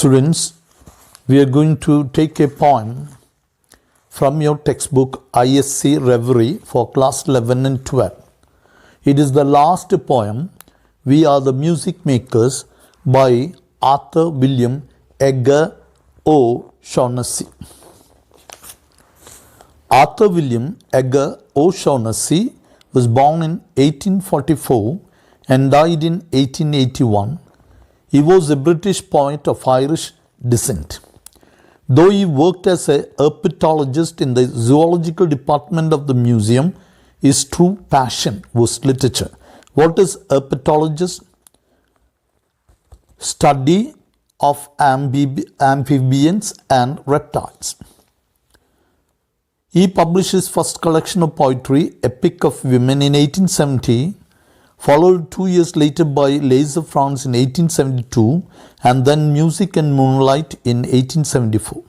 Students, we are going to take a poem from your textbook ISC Reverie for class 11 and 12. It is the last poem, We Are the Music Makers, by Arthur William Edgar O'Shaughnessy. Arthur William Edgar O'Shaughnessy was born in 1844 and died in 1881. He was a British poet of Irish descent. Though he worked as a herpetologist in the zoological department of the museum, his true passion was literature. What is herpetologist? Study of amphibians and reptiles. He published his first collection of poetry, Epic of Women, in 1870, followed 2 years later by Les of France in 1872, and then Music and Moonlight in 1874.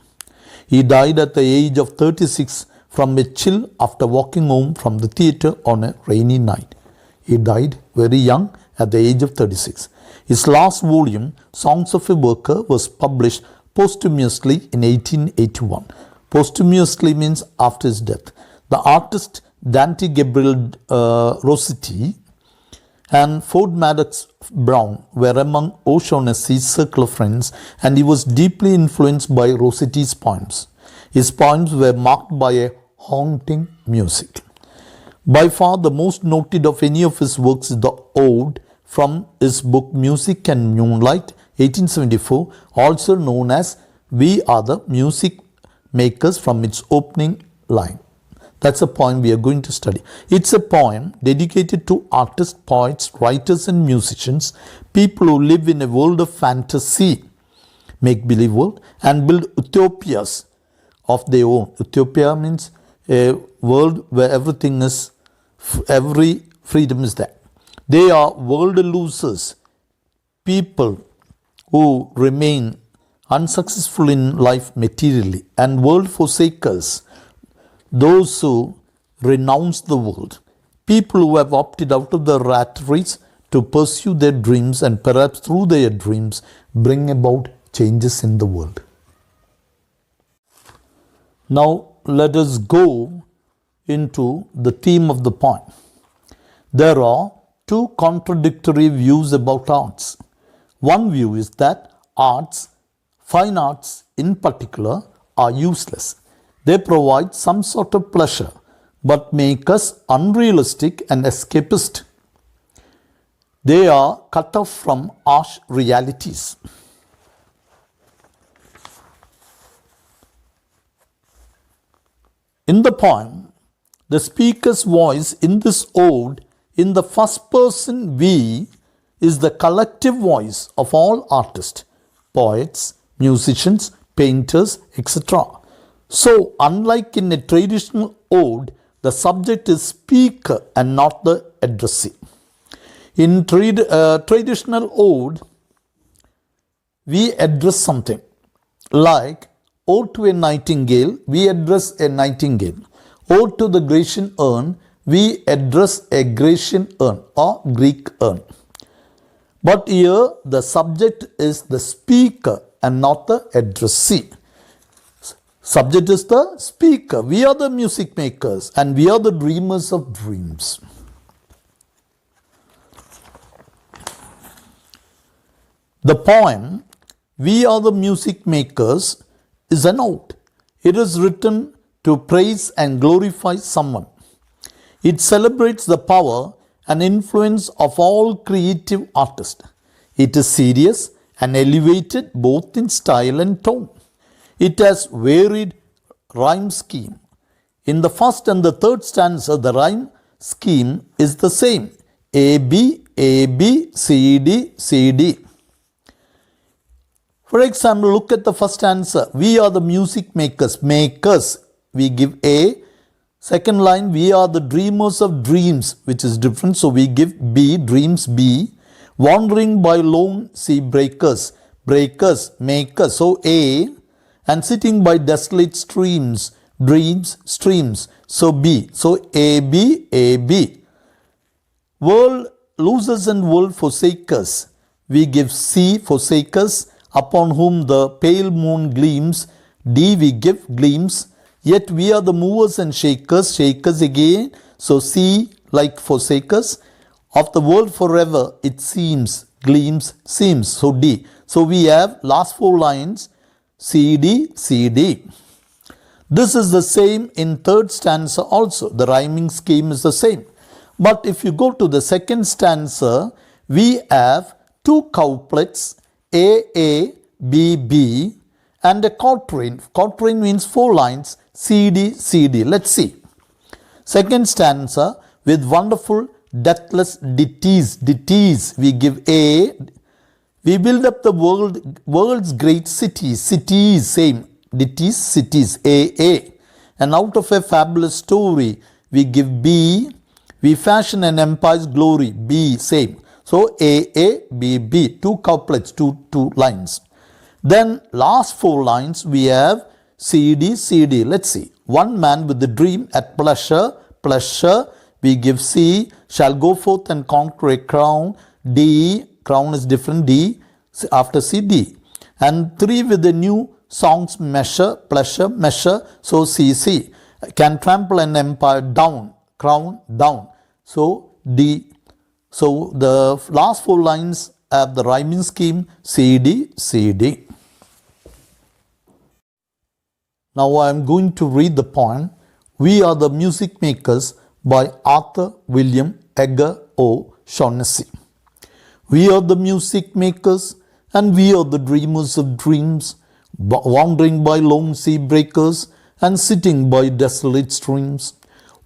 He died at the age of 36 from a chill after walking home from the theatre on a rainy night. He died very young at the age of 36. His last volume, Songs of a Worker, was published posthumously in 1881. Posthumously means after his death. The artist Dante Gabriel Rossetti and Ford Madox Brown were among O'Shaughnessy's circle of friends, and he was deeply influenced by Rossetti's poems. His poems were marked by a haunting music. By far the most noted of any of his works is the Ode from his book Music and Moonlight, 1874, also known as We Are the Music Makers, from its opening line. That's a poem we are going to study. It's a poem dedicated to artists, poets, writers and musicians, people who live in a world of fantasy, make-believe world, and build utopias of their own. Utopia means a world where everything is, every freedom is there. They are world losers, people who remain unsuccessful in life materially, and world forsakers, those who renounce the world, people who have opted out of the rat race to pursue their dreams and perhaps through their dreams bring about changes in the world. Now let us go into the theme of the poem. There are two contradictory views about arts. One view is that arts, fine arts in particular, are useless. They provide some sort of pleasure, but make us unrealistic and escapist. They are cut off from harsh realities. In the poem, the speaker's voice in this ode, in the first person we, is the collective voice of all artists, poets, musicians, painters, etc. So, unlike in a traditional ode, the subject is speaker and not the addressee. In traditional ode, we address something. Like Ode to a Nightingale, we address a nightingale. Ode to the Grecian urn, we address a Grecian urn or Greek urn. But here, the subject is the speaker and not the addressee. Subject is the speaker. We are the music makers and we are the dreamers of dreams. The poem, We Are the Music Makers, is an ode. It is written to praise and glorify someone. It celebrates the power and influence of all creative artists. It is serious and elevated both in style and tone. It has varied rhyme scheme. In the first and the third stanza, the rhyme scheme is the same. A, B, C, D, C, D. For example, look at the first stanza. We are the music makers. Makers, we give A. Second line, we are the dreamers of dreams, which is different. So we give B, dreams B. Wandering by lone sea breakers. Breakers, makers. So A. And sitting by desolate streams, dreams, streams. So B. So A, B. World losers and world forsakers. We give C, forsakers. upon whom the pale moon gleams. D we give gleams. Yet we are the movers and shakers, shakers again. So C like forsakers. Of the world forever it seems, gleams, seems. So D. So we have last 4 lines C, D, C, D. This is the same in third stanza also. The rhyming scheme is the same. But if you go to the second stanza, we have 2 couplets A, B, B and a quatrain. Quatrain means 4 lines C, D, C, D. Let's see. Second stanza with wonderful deathless ditties. Ditties we give A. We build up the world's great cities. Cities same. Ditties, cities, A. And out of a fabulous story, we give B. We fashion an empire's glory, B, same. So A, B, B, 2 couplets, two lines. Then last 4 lines, we have C, D, C, D. Let's see. One man with the dream at pleasure, we give C, shall go forth and conquer a crown, D, crown is different, D, after C, D. And 3 with the new song's measure, pleasure, measure, so C, can trample an empire down, crown, down, so D. So the last 4 lines have the rhyming scheme C, D, C, D. Now I am going to read the poem We Are the Music Makers by Arthur William Edgar O'Shaughnessy. We are the music makers and we are the dreamers of dreams, wandering by lone sea breakers and sitting by desolate streams,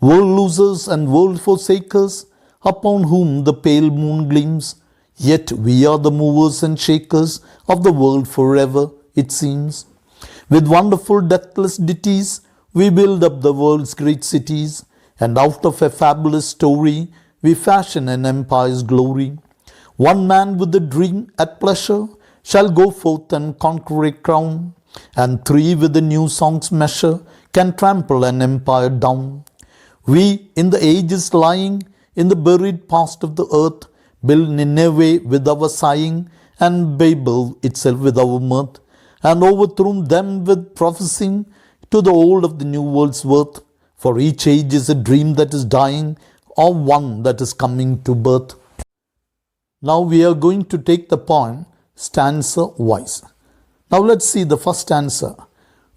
world losers and world forsakers, upon whom the pale moon gleams. Yet we are the movers and shakers of the world forever, it seems. With wonderful deathless ditties, we build up the world's great cities, and out of a fabulous story, we fashion an empire's glory. One man with a dream at pleasure shall go forth and conquer a crown, and 3 with the new song's measure can trample an empire down. We, in the ages lying in the buried past of the earth, build Nineveh with our sighing, and Babel itself with our mirth, and overthrow them with prophesying to the old of the new world's worth. For each age is a dream that is dying, or one that is coming to birth. Now we are going to take the poem stanza wise. Now let's see the first stanza.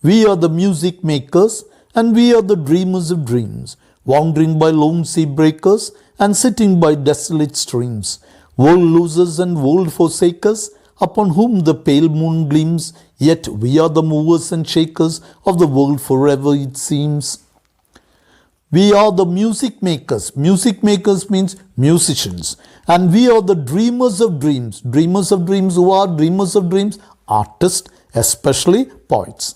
We are the music makers and we are the dreamers of dreams, wandering by lone sea breakers and sitting by desolate streams, world losers and world forsakers, upon whom the pale moon gleams. Yet we are the movers and shakers of the world forever, it seems. We are the music makers. Music makers means musicians. And we are the dreamers of dreams. Dreamers of dreams. Who are dreamers of dreams? Artists, especially poets.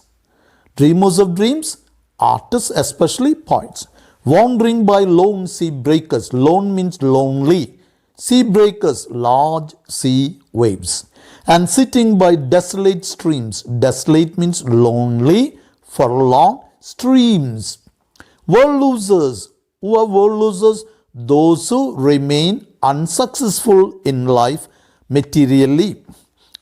Dreamers of dreams, artists, especially poets. Wandering by lone sea breakers. Lone means lonely. Sea breakers, large sea waves. And sitting by desolate streams. Desolate means lonely, forlorn streams. World losers. Who are world losers? Those who remain unsuccessful in life materially.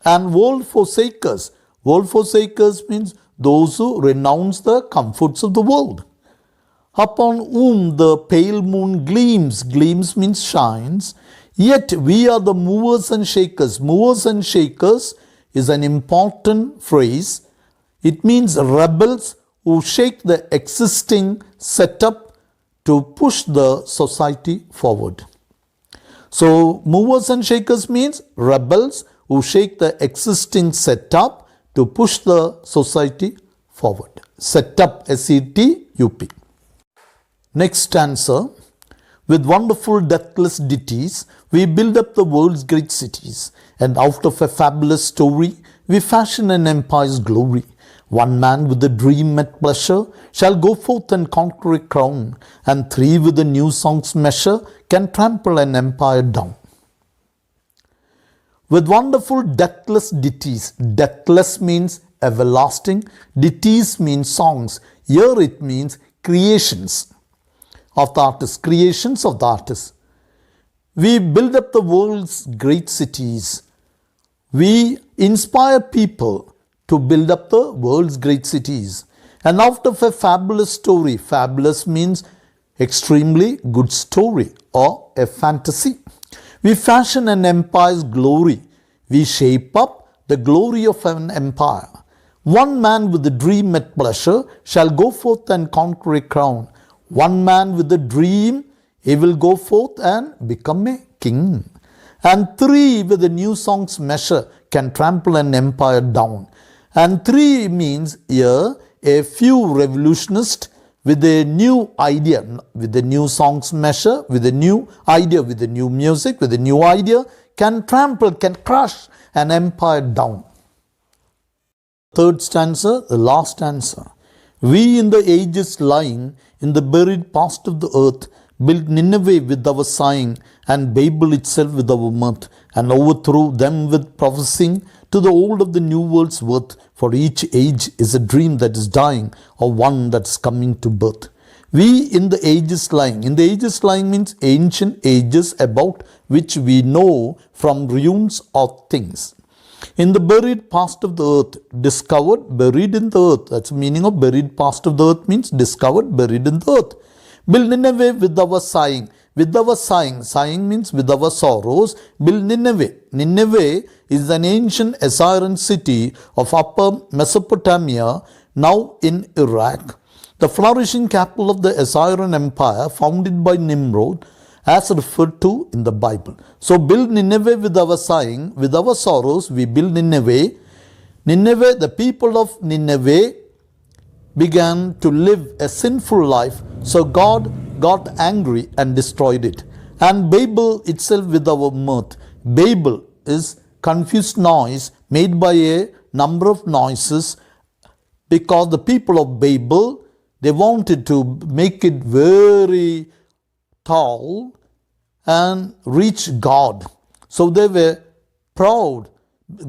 And world forsakers. World forsakers means those who renounce the comforts of the world. Upon whom the pale moon gleams. Gleams means shines. Yet we are the movers and shakers. Movers and shakers is an important phrase. It means rebels who shake the existing setup to push the society forward. So movers and shakers means rebels who shake the existing setup to push the society forward. Setup, S-E-T-U-P. Next stanza. With wonderful deathless ditties, we build up the world's great cities, and out of a fabulous story, we fashion an empire's glory. One man with a dream at pleasure shall go forth and conquer a crown, and 3 with a new song's measure can trample an empire down. With wonderful deathless ditties. Deathless means everlasting. Ditties means songs. Here it means creations of the artist. Creations of the artist. We build up the world's great cities. We inspire people to build up the world's great cities. And out of a fabulous story, fabulous means extremely good story or a fantasy, we fashion an empire's glory. We shape up the glory of an empire. One man with a dream at pleasure shall go forth and conquer a crown. One man with a dream, he will go forth and become a king. And three with a new song's measure can trample an empire down. And three means here a few revolutionists with a new idea, with a new song's measure, with a new idea, with a new music, with a new idea, can trample, can crush an empire down. Third stanza, the last stanza. We in the ages lying in the buried past of the earth built Nineveh with our sighing, and Babel itself with our mirth, and overthrew them with prophesying to the old of the new world's worth. For each age is a dream that is dying, or one that is coming to birth. We in the ages lying. In the ages lying means ancient ages about which we know from ruins of things. In the buried past of the earth, discovered, buried in the earth. That's the meaning of buried past of the earth means discovered, buried in the earth. Build Nineveh with our sighing. With our sighing. Sighing means with our sorrows. Build Nineveh. Nineveh is an ancient Assyrian city of upper Mesopotamia, now in Iraq. The flourishing capital of the Assyrian Empire, founded by Nimrod, as referred to in the Bible. So build Nineveh with our sighing, with our sorrows, we build Nineveh. Nineveh, the people of Nineveh began to live a sinful life, so God got angry and destroyed it. And Babel itself with our mirth. Babel is confused noise made by a number of noises, because the people of Babel, they wanted to make it very tall and reach God. So they were proud.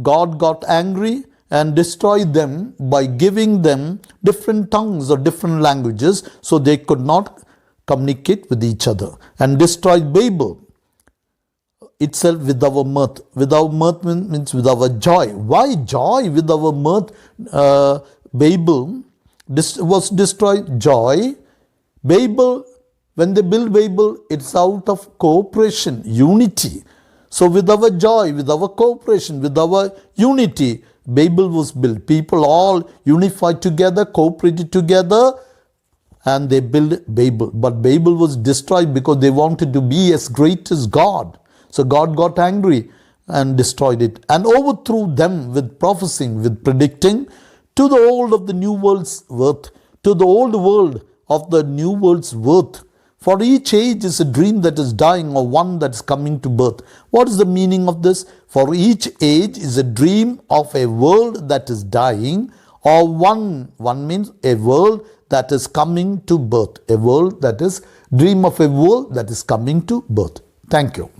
God got angry and destroyed them by giving them different tongues or different languages, so they could not communicate with each other, and destroyed Babel itself with our mirth. With our mirth means with our joy. Why joy? With our mirth, Babel was destroyed. Joy. Babel, when they build Babel, it's out of cooperation, unity. So with our joy, with our cooperation, with our unity, Babel was built. People all unified together, cooperated together, and they built Babel. But Babel was destroyed because they wanted to be as great as God. So God got angry and destroyed it, and overthrew them with prophesying, with predicting to the old of the new world's worth, to the old world of the new world's worth. For each age is a dream that is dying, or one that is coming to birth. What is the meaning of this? For each age is a dream of a world that is dying, or one means a world that is coming to birth. A world that is, dream of a world that is coming to birth. Thank you.